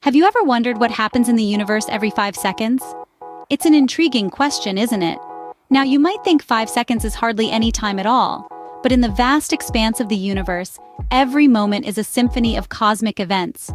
Have you ever wondered what happens in the universe every 5 seconds? It's an intriguing question, isn't it? Now, you might think 5 seconds is hardly any time at all, but in the vast expanse of the universe, every moment is a symphony of cosmic events.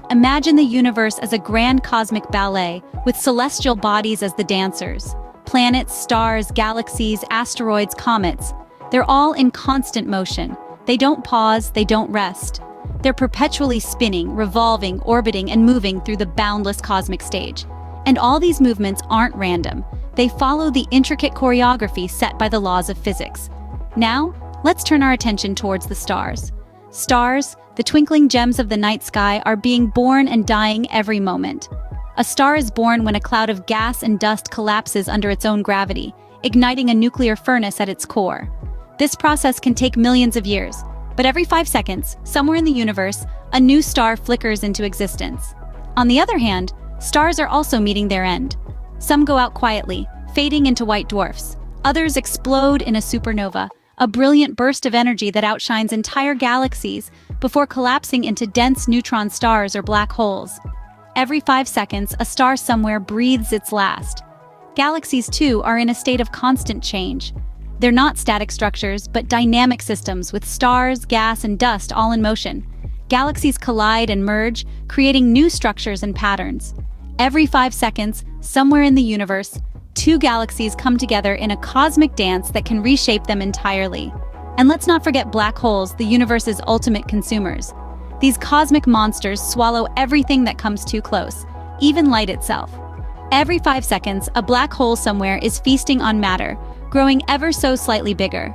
Imagine the universe as a grand cosmic ballet, with celestial bodies as the dancers. Planets, stars, galaxies, asteroids, comets. They're all in constant motion. They don't pause, they don't rest. They're perpetually spinning, revolving, orbiting, and moving through the boundless cosmic stage. And all these movements aren't random. They follow the intricate choreography set by the laws of physics. Now, let's turn our attention towards the stars. Stars, the twinkling gems of the night sky, are being born and dying every moment. A star is born when a cloud of gas and dust collapses under its own gravity, igniting a nuclear furnace at its core. This process can take millions of years, but every 5 seconds, somewhere in the universe, a new star flickers into existence. On the other hand, stars are also meeting their end. Some go out quietly, fading into white dwarfs. Others explode in a supernova, a brilliant burst of energy that outshines entire galaxies before collapsing into dense neutron stars or black holes. Every 5 seconds, a star somewhere breathes its last. Galaxies, too, are in a state of constant change. They're not static structures, but dynamic systems with stars, gas, and dust all in motion. Galaxies collide and merge, creating new structures and patterns. Every 5 seconds, somewhere in the universe, two galaxies come together in a cosmic dance that can reshape them entirely. And let's not forget black holes, the universe's ultimate consumers. These cosmic monsters swallow everything that comes too close, even light itself. Every 5 seconds, a black hole somewhere is feasting on matter, growing ever so slightly bigger.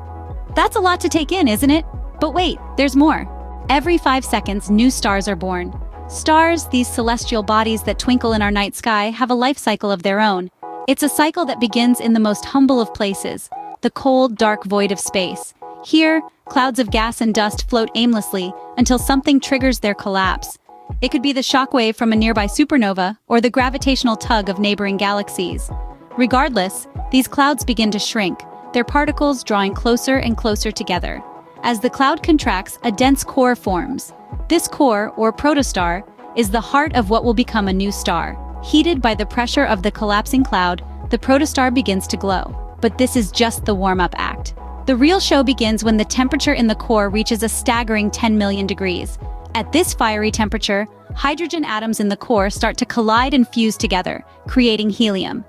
That's a lot to take in, isn't it? But wait, there's more. Every 5 seconds, new stars are born. Stars, these celestial bodies that twinkle in our night sky, have a life cycle of their own. It's a cycle that begins in the most humble of places, the cold, dark void of space. Here, clouds of gas and dust float aimlessly until something triggers their collapse. It could be the shockwave from a nearby supernova or the gravitational tug of neighboring galaxies. Regardless, these clouds begin to shrink, their particles drawing closer and closer together. As the cloud contracts, a dense core forms. This core, or protostar, is the heart of what will become a new star. Heated by the pressure of the collapsing cloud, the protostar begins to glow. But this is just the warm-up act. The real show begins when the temperature in the core reaches a staggering 10 million degrees. At this fiery temperature, hydrogen atoms in the core start to collide and fuse together, creating helium.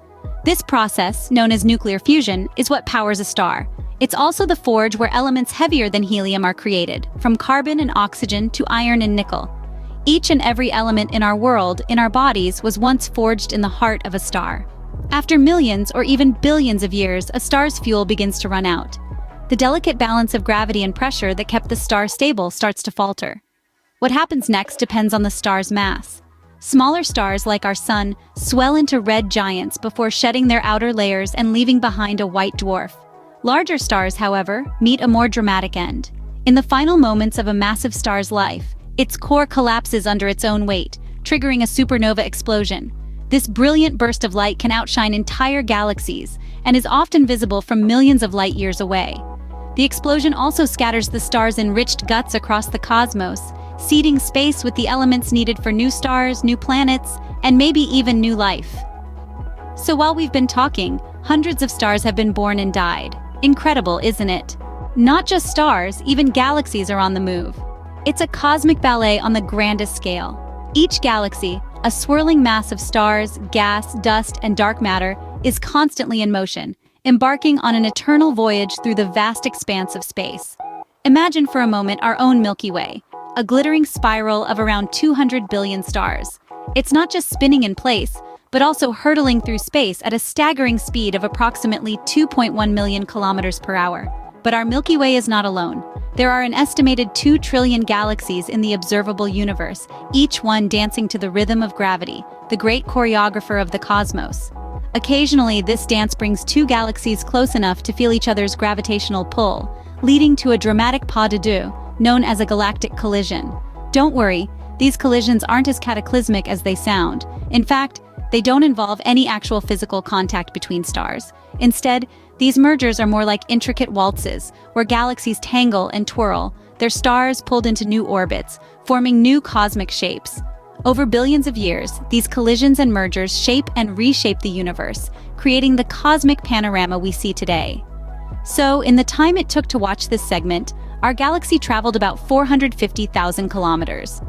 This process, known as nuclear fusion, is what powers a star. It's also the forge where elements heavier than helium are created, from carbon and oxygen to iron and nickel. Each and every element in our world, in our bodies, was once forged in the heart of a star. After millions or even billions of years, a star's fuel begins to run out. The delicate balance of gravity and pressure that kept the star stable starts to falter. What happens next depends on the star's mass. Smaller stars like our sun swell into red giants before shedding their outer layers and leaving behind a white dwarf. Larger stars, however, meet a more dramatic end. In the final moments of a massive star's life, its core collapses under its own weight, triggering a supernova explosion. This brilliant burst of light can outshine entire galaxies and is often visible from millions of light years away. The explosion also scatters the star's enriched guts across the cosmos, seeding space with the elements needed for new stars, new planets, and maybe even new life. So while we've been talking, hundreds of stars have been born and died. Incredible, isn't it? Not just stars, even galaxies are on the move. It's a cosmic ballet on the grandest scale. Each galaxy, a swirling mass of stars, gas, dust, and dark matter, is constantly in motion, embarking on an eternal voyage through the vast expanse of space. Imagine for a moment our own Milky Way, a glittering spiral of around 200 billion stars. It's not just spinning in place, but also hurtling through space at a staggering speed of approximately 2.1 million kilometers per hour. But our Milky Way is not alone. There are an estimated 2 trillion galaxies in the observable universe, each one dancing to the rhythm of gravity, the great choreographer of the cosmos. Occasionally, this dance brings two galaxies close enough to feel each other's gravitational pull, leading to a dramatic pas de deux, known as a galactic collision. Don't worry, these collisions aren't as cataclysmic as they sound. In fact, they don't involve any actual physical contact between stars. Instead, these mergers are more like intricate waltzes, where galaxies tangle and twirl, their stars pulled into new orbits, forming new cosmic shapes. Over billions of years, these collisions and mergers shape and reshape the universe, creating the cosmic panorama we see today. So, in the time it took to watch this segment, our galaxy traveled about 450,000 kilometers.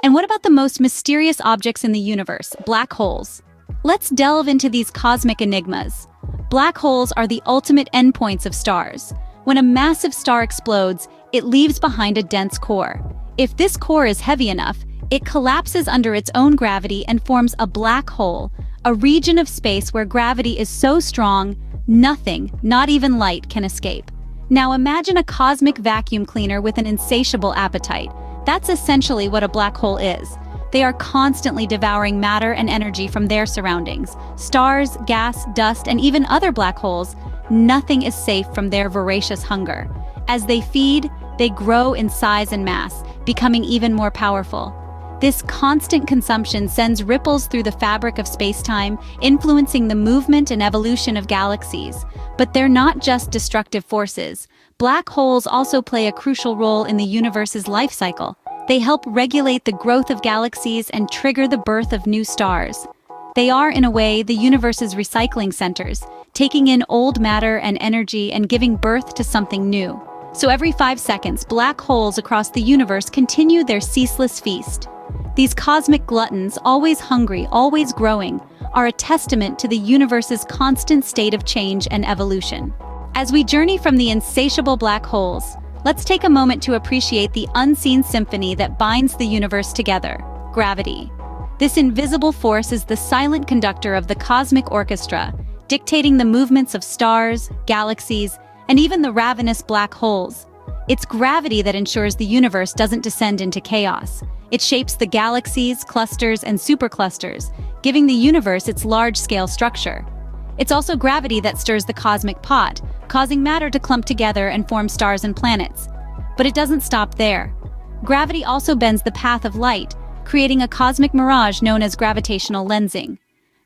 And what about the most mysterious objects in the universe, black holes? Let's delve into these cosmic enigmas. Black holes are the ultimate endpoints of stars. When a massive star explodes, it leaves behind a dense core. If this core is heavy enough, it collapses under its own gravity and forms a black hole, a region of space where gravity is so strong, nothing, not even light, can escape. Now imagine a cosmic vacuum cleaner with an insatiable appetite. That's essentially what a black hole is. They are constantly devouring matter and energy from their surroundings. Stars, gas, dust, and even other black holes, nothing is safe from their voracious hunger. As they feed, they grow in size and mass, becoming even more powerful. This constant consumption sends ripples through the fabric of space-time, influencing the movement and evolution of galaxies. But they're not just destructive forces. Black holes also play a crucial role in the universe's life cycle. They help regulate the growth of galaxies and trigger the birth of new stars. They are, in a way, the universe's recycling centers, taking in old matter and energy and giving birth to something new. So every 5 seconds, black holes across the universe continue their ceaseless feast. These cosmic gluttons, always hungry, always growing, are a testament to the universe's constant state of change and evolution. As we journey from the insatiable black holes, let's take a moment to appreciate the unseen symphony that binds the universe together: gravity. This invisible force is the silent conductor of the cosmic orchestra, dictating the movements of stars, galaxies, and even the ravenous black holes. It's gravity that ensures the universe doesn't descend into chaos. It shapes the galaxies, clusters, and superclusters, giving the universe its large-scale structure. It's also gravity that stirs the cosmic pot, causing matter to clump together and form stars and planets. But it doesn't stop there. Gravity also bends the path of light, creating a cosmic mirage known as gravitational lensing.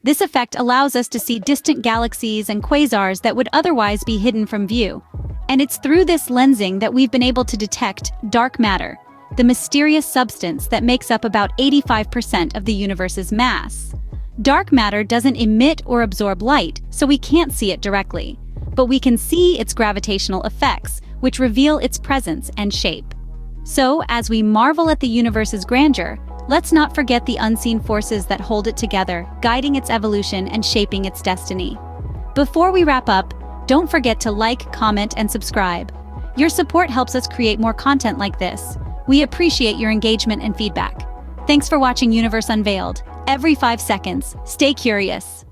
This effect allows us to see distant galaxies and quasars that would otherwise be hidden from view. And it's through this lensing that we've been able to detect dark matter, the mysterious substance that makes up about 85% of the universe's mass. Dark matter doesn't emit or absorb light, so we can't see it directly. But we can see its gravitational effects, which reveal its presence and shape. So, as we marvel at the universe's grandeur, let's not forget the unseen forces that hold it together, guiding its evolution and shaping its destiny. Before we wrap up, don't forget to like, comment, and subscribe. Your support helps us create more content like this. We appreciate your engagement and feedback. Thanks for watching Universe Unveiled. Every 5 seconds, stay curious.